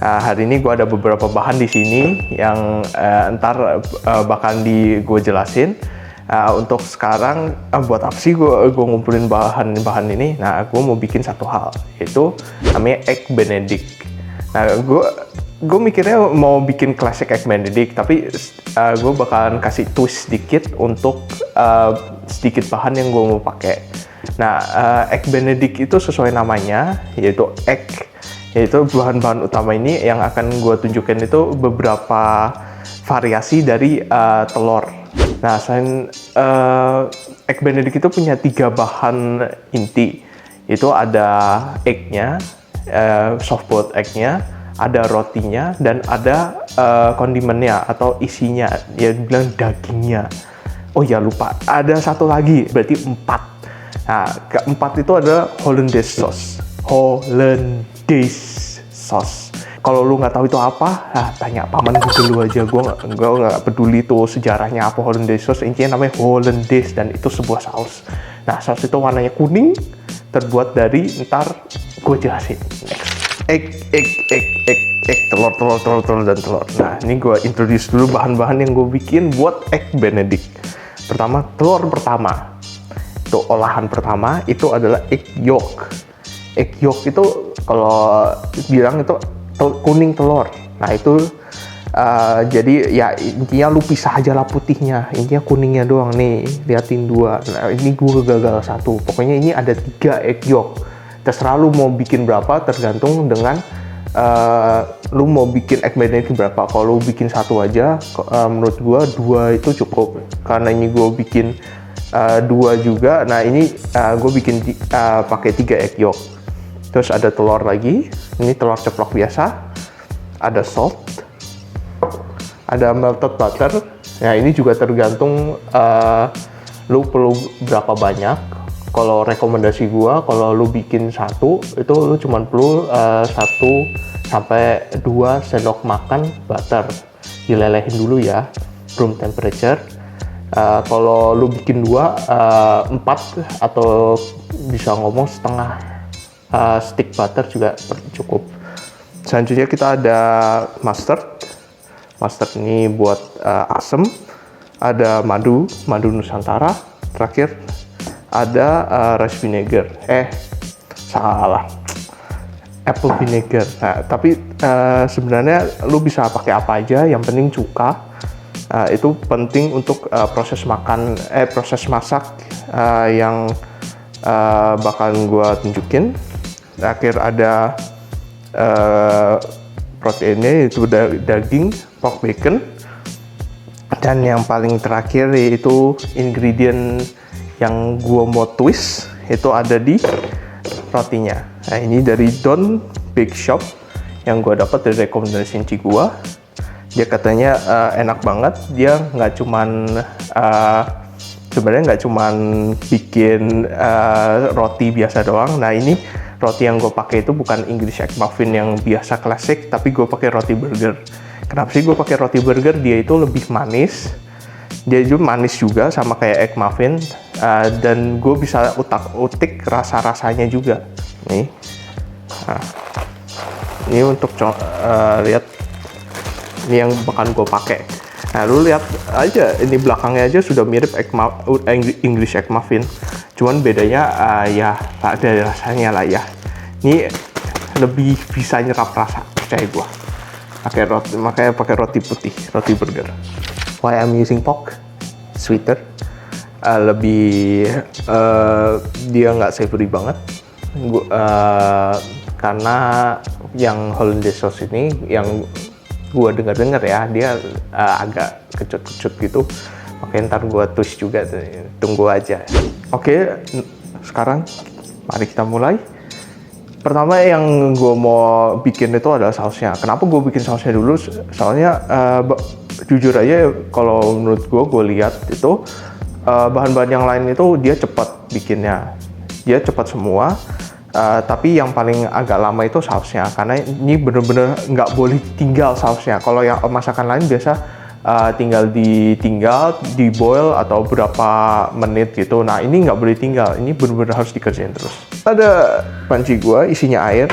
Hari ini gue ada beberapa bahan di sini yang ntar bakal gue jelasin. Untuk sekarang buat apa sih gue ngumpulin bahan-bahan ini? Nah, gue mau bikin satu hal, yaitu namanya Egg Benedict. Nah, gue mikirnya mau bikin classic Egg Benedict, tapi gue bakalan kasih twist sedikit untuk sedikit bahan yang gue mau pakai. Nah, Egg Benedict itu sesuai namanya, yaitu egg. Yaitu bahan-bahan utama ini yang akan gue tunjukkan itu beberapa variasi dari telur. Nah, selain Egg Benedict itu punya 3 bahan inti. Itu ada egg-nya, soft boiled egg-nya, ada rotinya, dan ada kondimennya atau isinya, dia bilang dagingnya. Oh ya, lupa, ada satu lagi, berarti 4. Nah, keempat itu adalah Hollandaise sauce. Hollandaise sauce. Kalau lu nggak tahu itu apa, tanya paman Google lu aja. Gue nggak peduli tuh sejarahnya apa Hollandaise sauce. Intinya namanya Hollandaise dan itu sebuah saus. Nah, saus itu warnanya kuning, terbuat dari, ntar gue jelasin. Next. Egg, telur, dan telur. Nah, ini gue introduce dulu bahan-bahan yang gue bikin buat Egg Benedict. Pertama, telur pertama. Itu olahan pertama, itu adalah egg yolk. Egg yolk itu kalau bilang itu kuning telur. Nah, itu jadi ya intinya lu pisah aja lah putihnya, intinya kuningnya doang nih, liatin 2. Nah, ini gue gagal 1. Pokoknya ini ada 3 egg yolk. Terserah lu mau bikin berapa, tergantung dengan lu mau bikin Egg Benedict berapa. Kalau lu bikin 1 aja, menurut gue 2 itu cukup. Karena ini gue bikin 2 juga. Nah, ini gue bikin pakai 3 egg yolk. Terus ada telur lagi, ini telur ceplok biasa, ada salt, ada melted butter. Nah, ini juga tergantung lu perlu berapa banyak. Kalau rekomendasi gua, kalau lu bikin 1, itu lu cuma perlu 1 sampai 2 sendok makan butter. Dilelehin dulu ya, room temperature. Kalau lu bikin 4 atau bisa ngomong setengah stick butter juga cukup. Selanjutnya kita ada mustard. Mustard ini buat asem. Ada madu Nusantara. Terakhir ada rice vinegar. Salah. Apple vinegar. Nah, tapi sebenarnya lu bisa pakai apa aja, yang penting cuka. Itu penting untuk proses masak yang bakalan gue tunjukin. Terakhir ada proteinnya, yaitu daging, pork bacon. Dan yang paling terakhir yaitu ingredient yang gue mau twist, itu ada di rotinya. Nah, ini dari Don Bake Shop yang gue dapat dari rekomendasi gue. Dia katanya enak banget. Dia nggak cuman sebenarnya nggak cuman bikin roti biasa doang. Nah, ini roti yang gue pakai itu bukan English egg muffin yang biasa klasik, tapi gue pakai roti burger. Kenapa sih gue pakai roti burger? Dia itu lebih manis. Dia juga manis juga sama kayak egg muffin, dan gue bisa utak-utik rasa-rasanya juga. Nih, nah, ini untuk lihat, ini yang bakal gue pakai. Nah, lu lihat aja, ini belakangnya aja sudah mirip English egg muffin. Cuman bedanya ya ada rasanya lah ya. Ini lebih bisa nyerap rasa, percaya gua. Makanya pakai roti putih, roti burger. Why I'm using pork? Sweeter. Dia nggak savory banget. Karena yang Hollandaise sauce ini yang gua dengar ya, dia agak kecut-kecut gitu. Oke, ntar gue twist juga, tunggu aja. Oke, sekarang mari kita mulai. Pertama yang gue mau bikin itu adalah sausnya. Kenapa gue bikin sausnya dulu? Soalnya jujur aja, kalau menurut gue lihat itu bahan-bahan yang lain itu dia cepat bikinnya. Dia cepat semua. Tapi yang paling agak lama itu sausnya, karena ini bener-bener nggak boleh tinggal sausnya. Kalau yang masakan lain biasa tinggal di boil atau berapa menit gitu. Nah, ini nggak boleh tinggal, ini benar-benar harus dikerjain terus. Ada panci gua isinya air.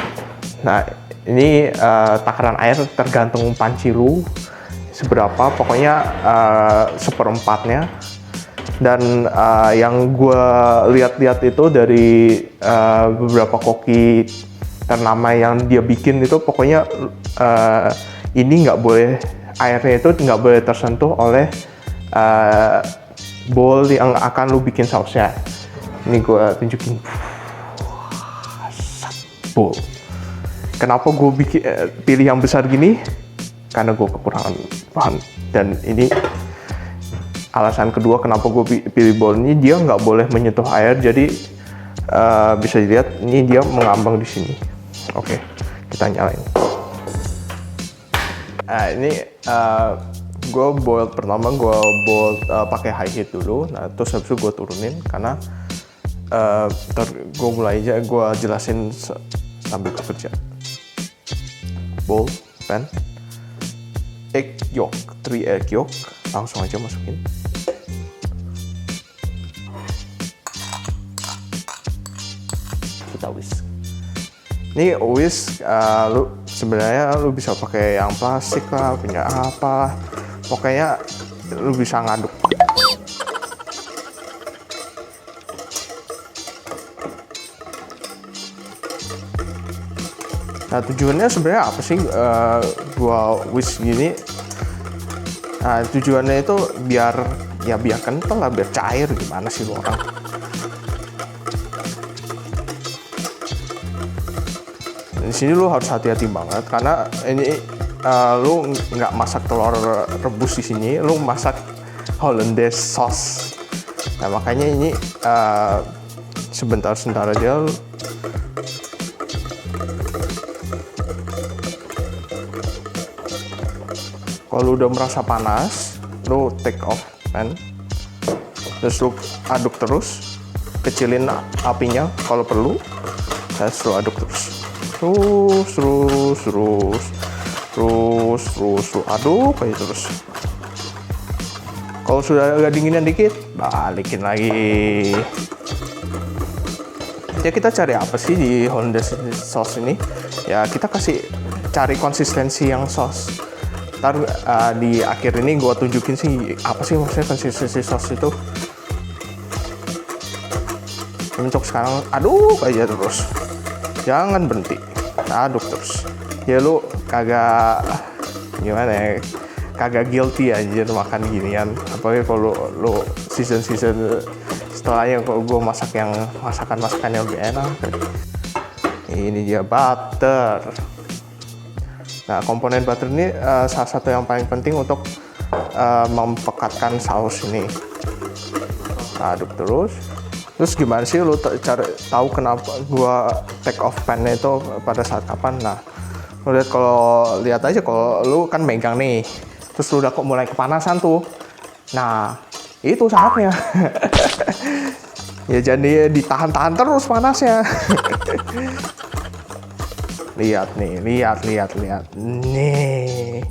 Nah, Ini takaran air tergantung panci lu seberapa, pokoknya seperempatnya. Dan yang gue lihat-lihat itu dari beberapa koki ternama yang dia bikin itu, pokoknya ini nggak boleh, airnya itu nggak boleh tersentuh oleh bowl yang akan lu bikin sausnya. Ini gue tunjukin bowl. Kenapa gue pilih yang besar gini? Karena gue kekurangan bahan. Dan ini alasan kedua kenapa gue pilih bowl ini, dia nggak boleh menyentuh air, jadi bisa dilihat ini dia mengambang di sini. Oke, kita nyalain. Nah, ini gue boil pertama, gue boil pakai high heat dulu. Nah, terus habis itu gue turunin karena gue mulai aja, gue jelasin sambil bekerja. Bowl, pan, egg yolk, 3 egg yolk, langsung aja masukin. Kita whisk. Ini whisk, lu sebenarnya lu bisa pakai yang plastik lah, punya apa, pokoknya lu bisa ngaduk. Nah, tujuannya sebenarnya apa sih gua whisk gini? Nah, tujuannya itu biar kental lah, biar cair. Gimana sih lu orang? Di sini lu harus hati-hati banget karena ini lu nggak masak telur rebus di sini, lu masak Hollandaise sauce. Nah, makanya ini sebentar aja. Kalau udah merasa panas, lu take off pan, terus lu aduk terus, kecilin apinya kalau perlu, terus lu aduk terus lu aduk aja terus. Kalau sudah agak dinginan dikit, balikin lagi. Ya, kita cari apa sih di Hollandaise sauce ini? Ya, kita cari konsistensi yang sauce. Ntar di akhir ini gue tunjukin sih apa sih maksudnya konsistensi sauce itu. Untuk sekarang aduk aja terus, jangan berhenti, aduk terus. Ya lu kagak gimana ya, kagak guilty aja makan ginian. Apalagi kalau lu season setelahnya kalau gue masak yang masakan yang lebih enak. Ini dia butter. Nah, komponen butter ini salah satu yang paling penting untuk mempekatkan saus ini. Aduk terus. Terus gimana sih lu cari tahu kenapa gua take off pan-nya itu pada saat kapan? Nah, lu lihat aja kalau lu kan megang nih, terus lu udah kok mulai kepanasan tuh. Nah, itu saatnya. Ya, jadi ditahan-tahan terus panasnya. Lihat nih, lihat. Nih.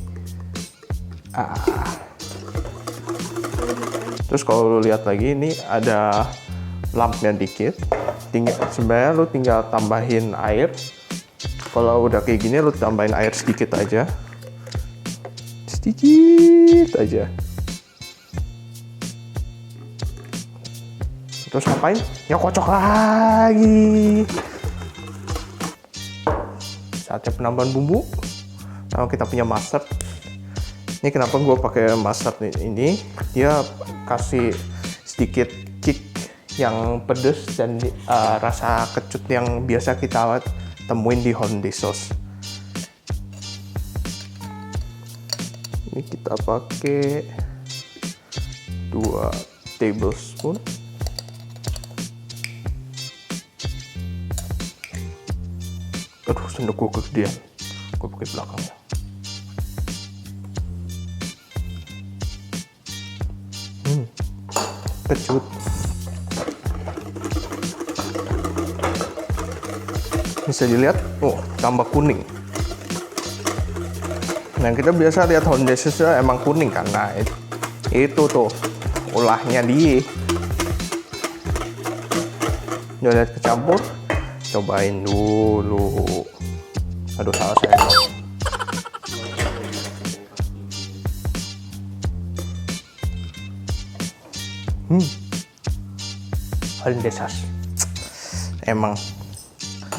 Terus kalau lu lihat lagi, ini ada lampnya dikit. Sebenarnya lu tinggal tambahin air. Kalau udah kayak gini, lu tambahin air sedikit aja. Terus ngapain? Ya, kocok lagi. Saatnya penambahan bumbu. Nah, kita punya mustard. Ini kenapa gue pakai mustard ini? Dia kasih sedikit kick yang pedes dan rasa kecut yang biasa kita temuin di Hollandaise sauce. Ini kita pakai 2 tablespoon. Aduh, sendok gue kegedean. Gue pakai belakangnya. Kecut. Bisa dilihat, tambah kuning. Nah, kita biasa lihat Hollandaise emang kuning karena itu tuh ulahnya dia. Udah lihat kecampur, cobain dulu. Aduh, salah sendok. Hollandaise. Emang.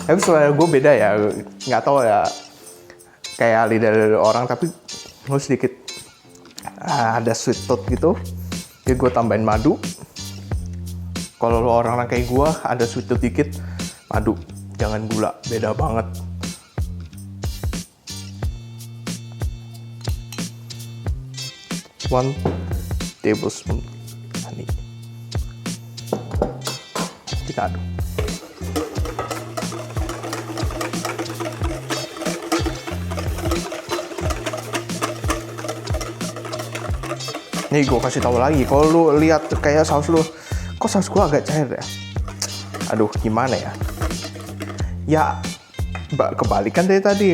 Tapi selera gue beda ya. Nggak tahu ya. Kayak lidah orang, tapi gue sedikit ada sweet tooth gitu. Jadi gue tambahin madu. Kalau lo orang kayak gue ada sweet tooth dikit, madu. Jangan gula, beda banget. 1 tablespoon honey. Kita aduk. Nih gue kasih tahu lagi, kalau lu lihat kayak saus lu, kok saus gua agak cair ya? Aduh, gimana ya? Ya, kebalikan dari tadi.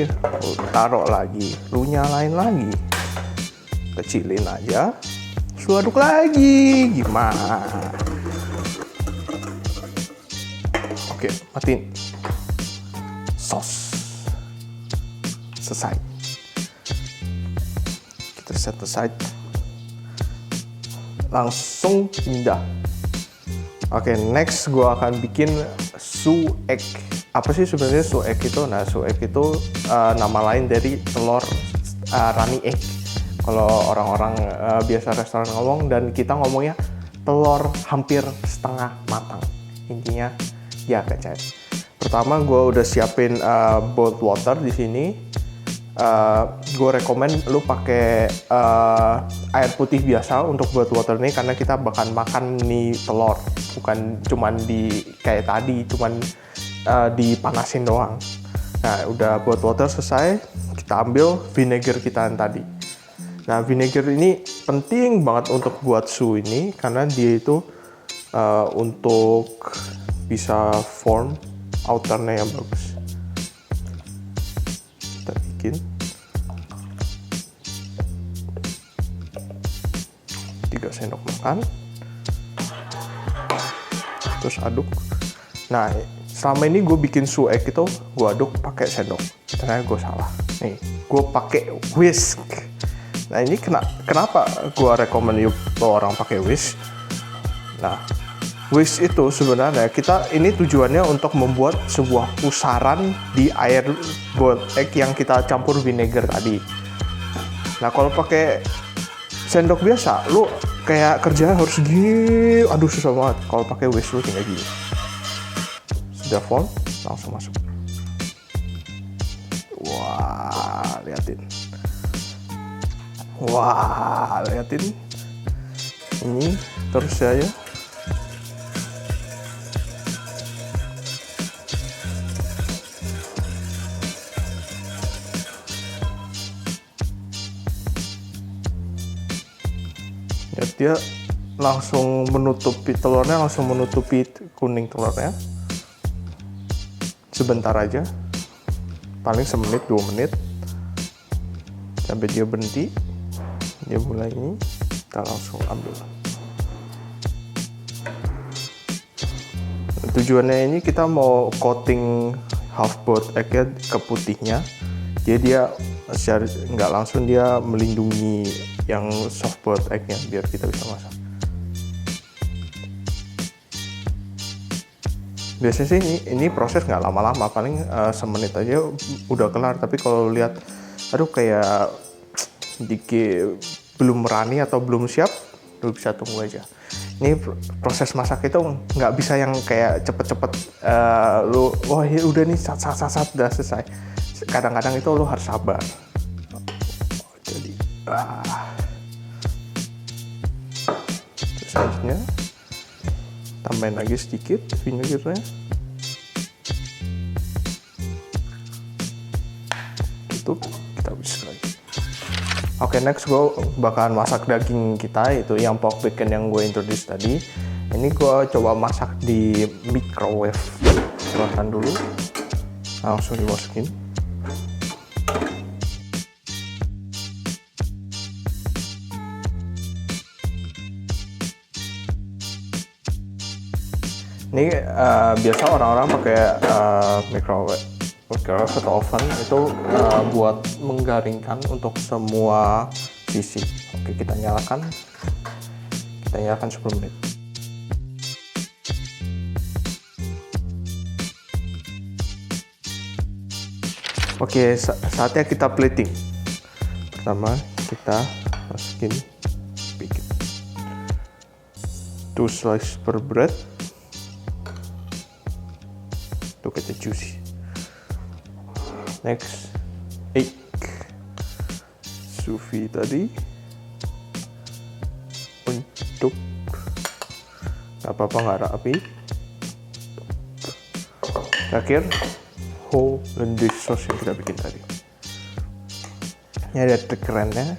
Taruh lagi, lu nyalain lagi. Kecilin aja, lu aduk lagi. Gimana? Oke, matiin. Sos. Selesai. Kita set aside. Langsung pindah. Oke, next gue akan bikin su egg. Apa sih sebenarnya su egg itu? Nah, su egg itu nama lain dari telur runny egg. Kalau orang-orang biasa restoran ngomong, dan kita ngomongnya telur hampir setengah matang. Intinya ya agak cair. Pertama, gue udah siapin boiled water di sini. Gue rekomen lu pakai air putih biasa untuk buat water ini, karena kita bakal makan nih telur, bukan cuman di kayak tadi cuman dipanasin doang. Nah, udah buat water selesai, kita ambil vinegar kita yang tadi. Nah, vinegar ini penting banget untuk buat su ini, karena dia itu untuk bisa form outernya yang bagus. Kita bikin 3 sendok makan, terus aduk. Nah, selama ini gue bikin su egg itu gue aduk pakai sendok, ternyata gue salah. Nih, gue pakai whisk. Nah, ini kenapa gue rekomen orang pakai whisk? Nah, whisk itu sebenarnya ini tujuannya untuk membuat sebuah pusaran di air boiled egg yang kita campur vinegar tadi. Nah, kalau pakai sendok biasa, lu kayak kerjanya harus gini, aduh susah banget. Kalau pakai whisk lu tinggal gini. Sudah form, langsung masuk. Wah, liatin. Wah, liatin. Ini terus aja. Dia langsung menutupi telurnya, langsung menutupi kuning telurnya. Sebentar aja, paling semenit 2 menit, sampai dia berhenti. Dia mulai ini, kita langsung ambil. Tujuannya ini kita mau coating half boiled egg ke putihnya, jadi dia secara nggak langsung dia melindungi yang soft boiled egg-nya biar kita bisa masak. Biasanya sih ini proses nggak lama-lama, paling semenit aja udah kelar. Tapi kalau lihat, aduh kayak dikit belum berani atau belum siap, lu bisa tunggu aja. Ini proses masak itu nggak bisa yang kayak cepet-cepet lu wah ya udah nih sat udah selesai. Kadang-kadang itu lu harus sabar. Jadi selanjutnya tambahin lagi sedikit vinegarnya. Tutup, kita whisk lagi. Oke, next gue bakalan masak daging kita, itu yang pork bacon yang gue introduce tadi. Ini gue coba masak di microwave. Silahkan dulu, langsung dimasukin. Ini biasa orang-orang pakai microwave Oke, atau oven itu buat menggaringkan untuk semua sisi. Oke, kita nyalakan 10 menit. Oke, saatnya kita plating. Pertama kita masukin bacon, 2 slice per bread, to get it juicy. Next, egg, sous vide tadi, untuk nggak apa-apa nggak rapi. Terakhir, Hollandaise sauce yang kita bikin tadi. Ini ada trik kerennya.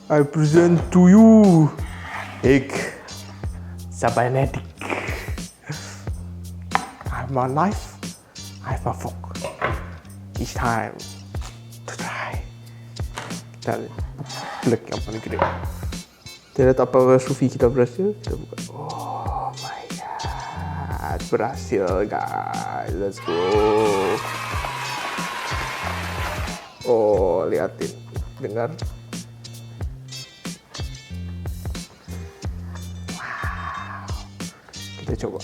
I present to you egg Benedict. I have a knife, I have a fork. It's time to try. Kita lihat yang paling gede. Kita lihat apakah sous vide kita berhasil. Kita buka. Oh my god, berhasil guys. Let's go. Oh, liatin, dengar. Kita coba.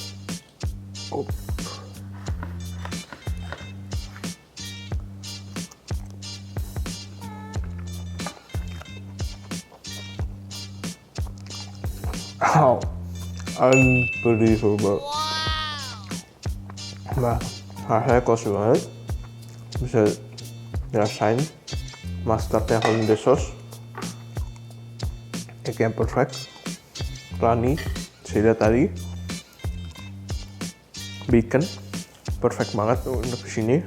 Oh. Wow, unbelievable. Nah, rasanya kos banget. Bisa dirasain mustardnya Hollandaise sauce, egg yang perfect, runny, saya lihat tadi. Bacon perfect banget untuk sini.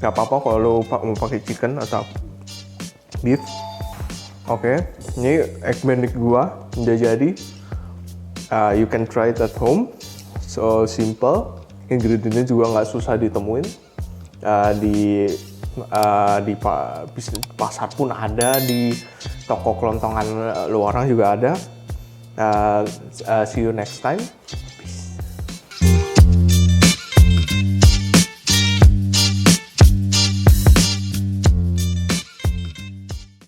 Gak apa-apa kalau lo mau pakai chicken atau beef. Oke, ini egg benedict gua udah jadi. You can try it at home. So simple. Ingredientnya juga nggak susah ditemuin. Di pasar pun ada, di toko kelontongan luaran juga ada. See you next time.